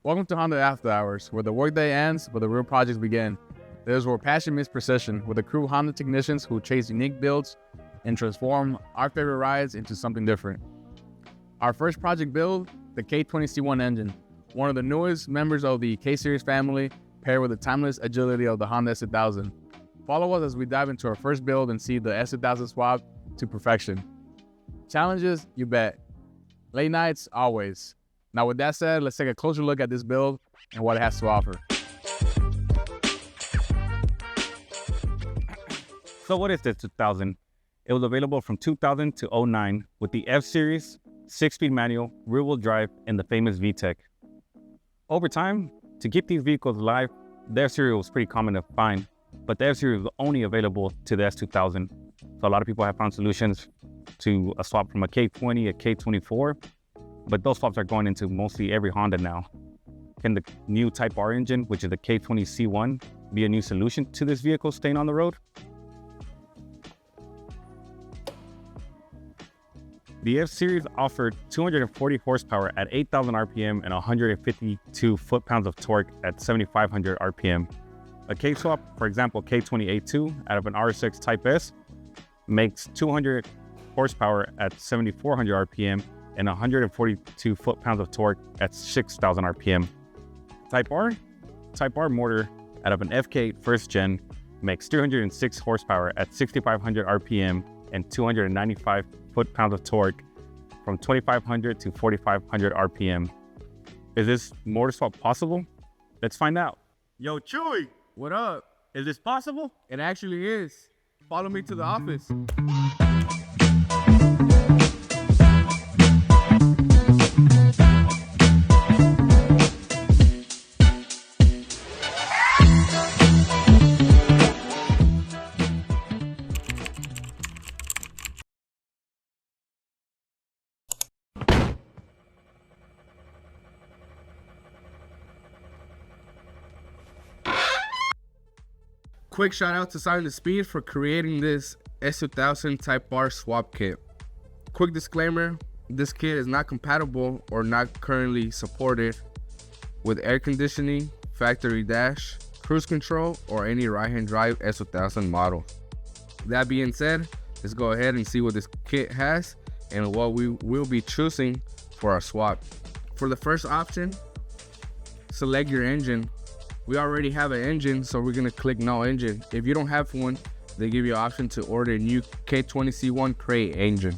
Welcome to Honda After Hours, where the workday ends but the real projects begin. This is where passion meets precision, with a crew of Honda technicians who chase unique builds and transform our favorite rides into something different. Our first project build, the K20C1 engine, one of the newest members of the K-Series family, paired with the timeless agility of the Honda S2000. Follow us as we dive into our first build and see the S2000 swap to perfection. Challenges, you bet. Late nights, always. Now with that said, let's take a closer look at this build and what it has to offer. So what is the 2000? It was available from 2000 to 2009 with the F-Series, 6-speed manual, rear-wheel drive, and the famous VTEC. Over time, to keep these vehicles alive, the F-Series was pretty common to find, but the F-Series was only available to the S2000. So a lot of people have found solutions to a swap from a K20, a K24, but those swaps are going into mostly every Honda now. Can the new Type R engine, which is the K20C1, be a new solution to this vehicle staying on the road? The F-Series offered 240 horsepower at 8,000 RPM and 152 foot-pounds of torque at 7,500 RPM. A K-swap, for example, K20A2 out of an RS6 Type S, makes 200 horsepower at 7,400 RPM and 142 foot-pounds of torque at 6,000 RPM. Type R motor out of an FK first gen makes 306 horsepower at 6,500 RPM and 295 foot-pounds of torque from 2,500 to 4,500 RPM. Is this motor swap possible? Let's find out. Yo, Chewy, What up? is this possible? It actually is. Follow me to the office. Quick shout out to Silent Speed for creating this S2000 Type R swap kit. Quick disclaimer, this kit is not compatible or not currently supported with air conditioning, factory dash, cruise control, or any right-hand drive S2000 model. That being said, let's go ahead and see what this kit has and what we will be choosing for our swap. For the first option, select your engine. We already have an engine, so we're gonna click no engine. If you don't have one, they give you an option to order a new K20C1 crate engine.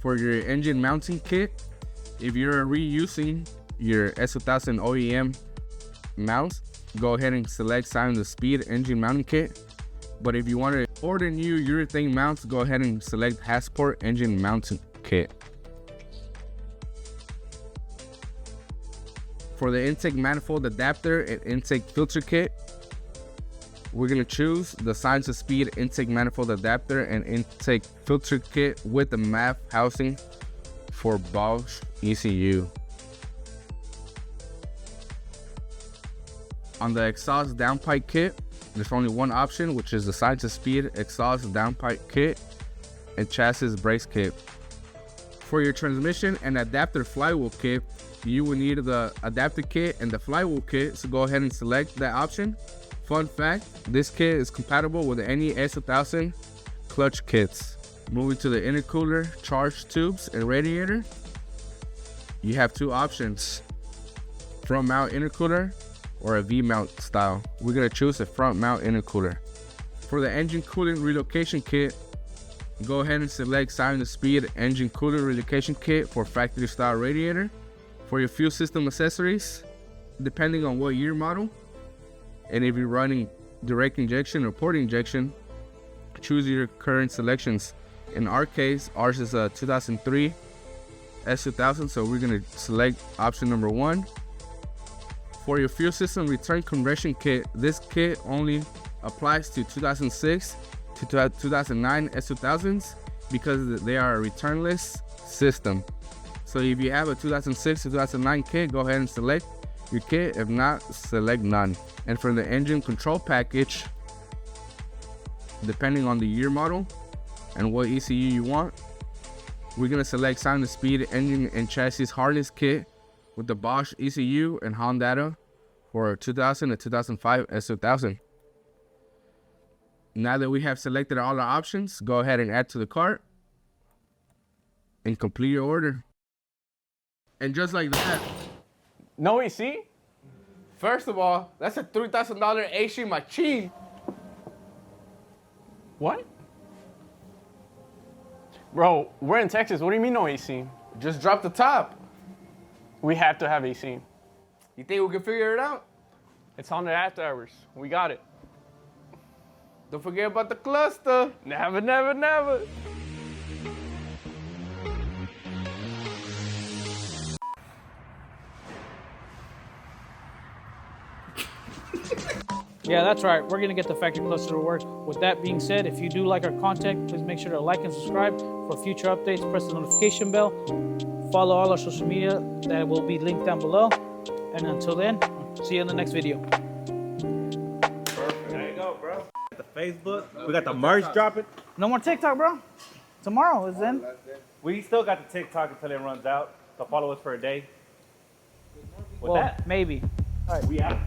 For your engine mounting kit, if you're reusing your S2000 OEM mounts, go ahead and select Silent Speed engine mounting kit. But if you want to order new urethane mounts, go ahead and select Passport engine mounting kit. For the intake manifold adapter and intake filter kit, we're gonna choose the Silent Speed intake manifold adapter and intake filter kit with the MAF housing for Bosch ECU. On the exhaust downpipe kit, there's only one option, which is the Silent Speed exhaust downpipe kit and chassis brace kit. For your transmission and adapter flywheel kit, you will need the adapter kit and the flywheel kit, so go ahead and select that option. Fun fact, this kit is compatible with any S2000 clutch kits. Moving to the intercooler, charge tubes, and radiator, you have two options: front mount intercooler or a V-mount style. We're gonna choose a front mount intercooler. For the engine coolant relocation kit, go ahead and select Silent Speed engine coolant relocation kit for factory style radiator. For your fuel system accessories, depending on what year model, and if you're running direct injection or port injection, choose your current selections. In our case, ours is a 2003 S2000, so we're gonna select option number 1. For your fuel system return conversion kit, this kit only applies to 2006 to 2009 S2000s because they are a returnless system. So if you have a 2006 to 2009 kit, go ahead and select your kit. If not, select none. And for the engine control package, depending on the year model and what ECU you want, we're gonna select Silent Speed engine and chassis harness kit with the Bosch ECU and Honda for 2000 and 2005 S2000. Now that we have selected all our options, go ahead and add to the cart and complete your order. And just like that, No AC? first of all, that's a $3,000 AC machine. What? Bro, we're in Texas. What do you mean no AC? Just drop the top. We have to have AC. You think we can figure it out? It's on the after hours. We got it. Don't forget about the cluster. Never, never, never. Yeah, that's right. We're going to get the factory cluster to work. With that being said, if you do like our content, please make sure to like and subscribe for future updates. Press the notification bell. Follow all our social media that will be linked down below. And until then, see you in the next video. There you go, bro. The Facebook. We got the merch dropping. No more TikTok, bro. Tomorrow is then. We still got the TikTok until it runs out. So follow us for a day. With Well, that, maybe. we out.